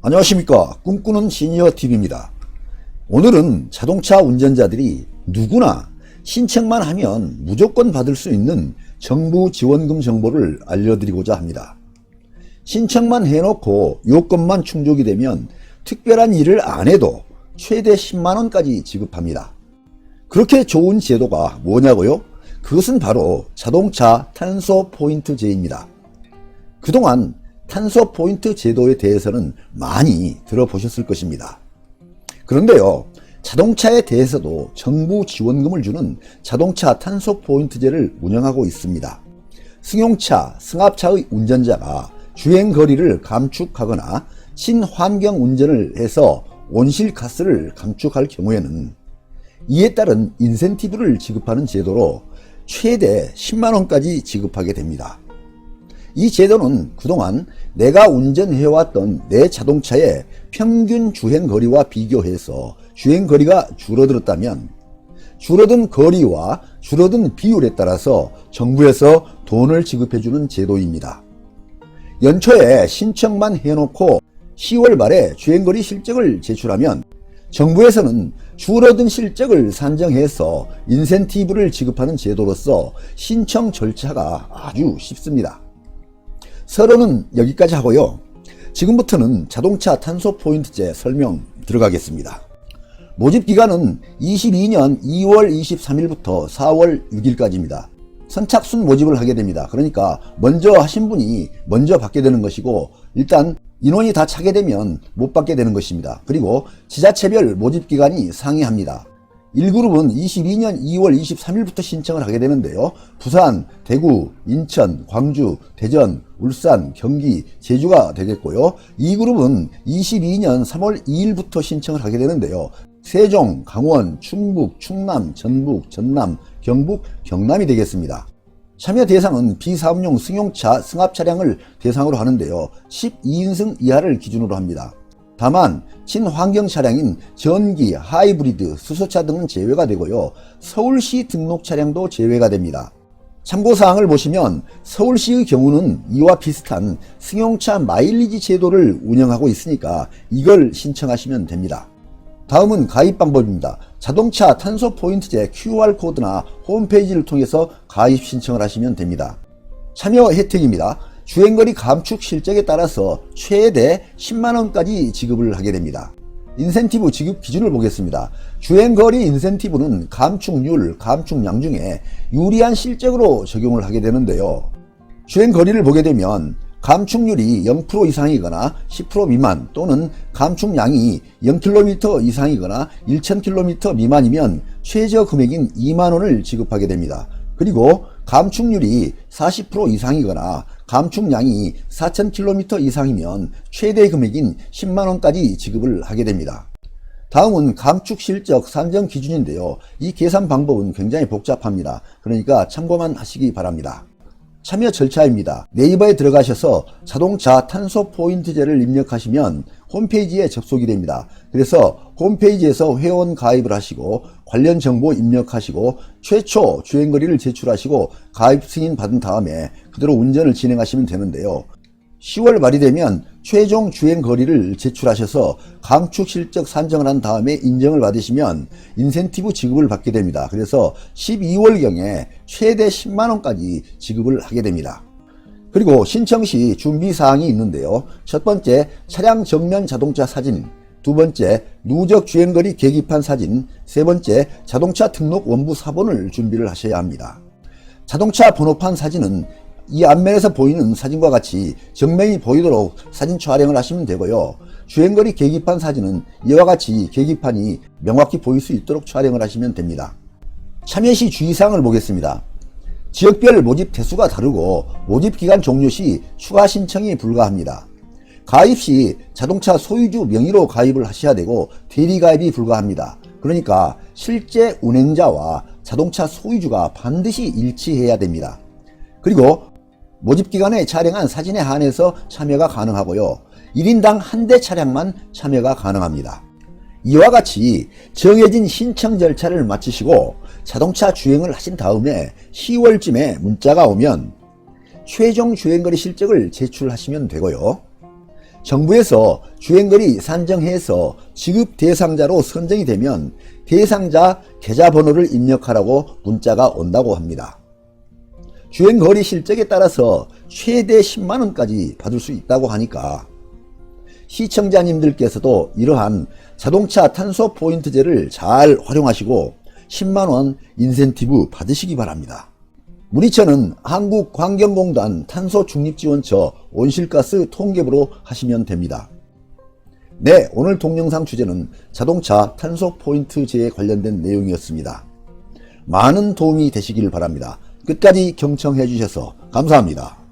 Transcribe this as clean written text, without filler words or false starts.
안녕하십니까. 꿈꾸는 시니어TV입니다. 오늘은 자동차 운전자들이 누구나 신청만 하면 무조건 받을 수 있는 정부 지원금 정보를 알려드리고자 합니다. 신청만 해놓고 요건만 충족이 되면 특별한 일을 안 해도 최대 10만원까지 지급합니다. 그렇게 좋은 제도가 뭐냐고요? 그것은 바로 자동차 탄소 포인트제입니다. 그동안 탄소 포인트 제도에 대해서는 많이 들어보셨을 것입니다. 그런데요, 자동차에 대해서도 정부 지원금을 주는 자동차 탄소 포인트제를 운영하고 있습니다. 승용차, 승합차의 운전자가 주행거리를 감축하거나 친환경 운전을 해서 온실가스를 감축할 경우에는 이에 따른 인센티브를 지급하는 제도로 최대 10만원까지 지급하게 됩니다. 이 제도는 그동안 내가 운전해왔던 내 자동차의 평균 주행거리와 비교해서 주행거리가 줄어들었다면 줄어든 거리와 줄어든 비율에 따라서 정부에서 돈을 지급해주는 제도입니다. 연초에 신청만 해놓고 10월 말에 주행거리 실적을 제출하면 정부에서는 줄어든 실적을 산정해서 인센티브를 지급하는 제도로서 신청 절차가 아주 쉽습니다. 서론은 여기까지 하고요. 지금부터는 자동차 탄소 포인트제 설명 들어가겠습니다. 모집기간은 22년 2월 23일부터 4월 6일까지입니다. 선착순 모집을 하게 됩니다. 그러니까 먼저 하신 분이 먼저 받게 되는 것이고, 일단 인원이 다 차게 되면 못 받게 되는 것입니다. 그리고 지자체별 모집기간이 상이합니다. 1그룹은 22년 2월 23일부터 신청을 하게 되는데요. 부산, 대구, 인천, 광주, 대전, 울산, 경기, 제주가 되겠고요. 2그룹은 22년 3월 2일부터 신청을 하게 되는데요. 세종, 강원, 충북, 충남, 전북, 전남, 경북, 경남이 되겠습니다. 참여 대상은 비사업용 승용차, 승합차량을 대상으로 하는데요. 12인승 이하를 기준으로 합니다. 다만 친환경 차량인 전기, 하이브리드, 수소차 등은 제외가 되고요. 서울시 등록 차량도 제외가 됩니다. 참고사항을 보시면 서울시의 경우는 이와 비슷한 승용차 마일리지 제도를 운영하고 있으니까 이걸 신청하시면 됩니다. 다음은 가입 방법입니다. 자동차 탄소 포인트제 QR코드나 홈페이지를 통해서 가입 신청을 하시면 됩니다. 참여 혜택입니다. 주행거리 감축 실적에 따라서 최대 10만원까지 지급을 하게 됩니다. 인센티브 지급 기준을 보겠습니다. 주행거리 인센티브는 감축률, 감축량 중에 유리한 실적으로 적용을 하게 되는데요. 주행거리를 보게 되면 감축률이 0% 이상이거나 10% 미만 또는 감축량이 0km 이상이거나 1000km 미만이면 최저 금액인 2만원을 지급하게 됩니다. 그리고 감축률이 40% 이상이거나 감축량이 4000km 이상이면 최대 금액인 10만원까지 지급을 하게 됩니다. 다음은 감축 실적 산정 기준인데요. 이 계산 방법은 굉장히 복잡합니다. 그러니까 참고만 하시기 바랍니다. 참여 절차입니다. 네이버에 들어가셔서 자동차 탄소 포인트제를 입력하시면 홈페이지에 접속이 됩니다. 그래서 홈페이지에서 회원 가입을 하시고 관련 정보 입력하시고 최초 주행거리를 제출하시고 가입 승인 받은 다음에 그대로 운전을 진행하시면 되는데요. 10월 말이 되면 최종 주행거리를 제출하셔서 감축 실적 산정을 한 다음에 인정을 받으시면 인센티브 지급을 받게 됩니다. 그래서 12월경에 최대 10만원까지 지급을 하게 됩니다. 그리고 신청 시 준비사항이 있는데요. 첫 번째, 차량 정면 자동차 사진, 두 번째, 누적 주행거리 계기판 사진, 세 번째, 자동차 등록 원부 사본을 준비를 하셔야 합니다. 자동차 번호판 사진은 이 앞면에서 보이는 사진과 같이 정면이 보이도록 사진 촬영을 하시면 되고요. 주행거리 계기판 사진은 이와 같이 계기판이 명확히 보일 수 있도록 촬영을 하시면 됩니다. 참여 시 주의사항을 보겠습니다. 지역별 모집 대수가 다르고 모집기간 종료 시 추가 신청이 불가합니다. 가입 시 자동차 소유주 명의로 가입을 하셔야 되고 대리가입이 불가합니다. 그러니까 실제 운행자와 자동차 소유주가 반드시 일치해야 됩니다. 그리고 모집기간에 촬영한 사진에 한해서 참여가 가능하고요. 1인당 한 대 차량만 참여가 가능합니다. 이와 같이 정해진 신청 절차를 마치시고 자동차 주행을 하신 다음에 10월쯤에 문자가 오면 최종 주행거리 실적을 제출하시면 되고요. 정부에서 주행거리 산정해서 지급 대상자로 선정이 되면 대상자 계좌번호를 입력하라고 문자가 온다고 합니다. 주행거리 실적에 따라서 최대 10만원까지 받을 수 있다고 하니까 시청자님들께서도 이러한 자동차 탄소 포인트제를 잘 활용하시고 10만원 인센티브 받으시기 바랍니다. 문의처는 한국환경공단 탄소중립지원처 온실가스 통계부로 하시면 됩니다. 네, 오늘 동영상 주제는 자동차 탄소 포인트제에 관련된 내용이었습니다. 많은 도움이 되시길 바랍니다. 끝까지 경청해 주셔서 감사합니다.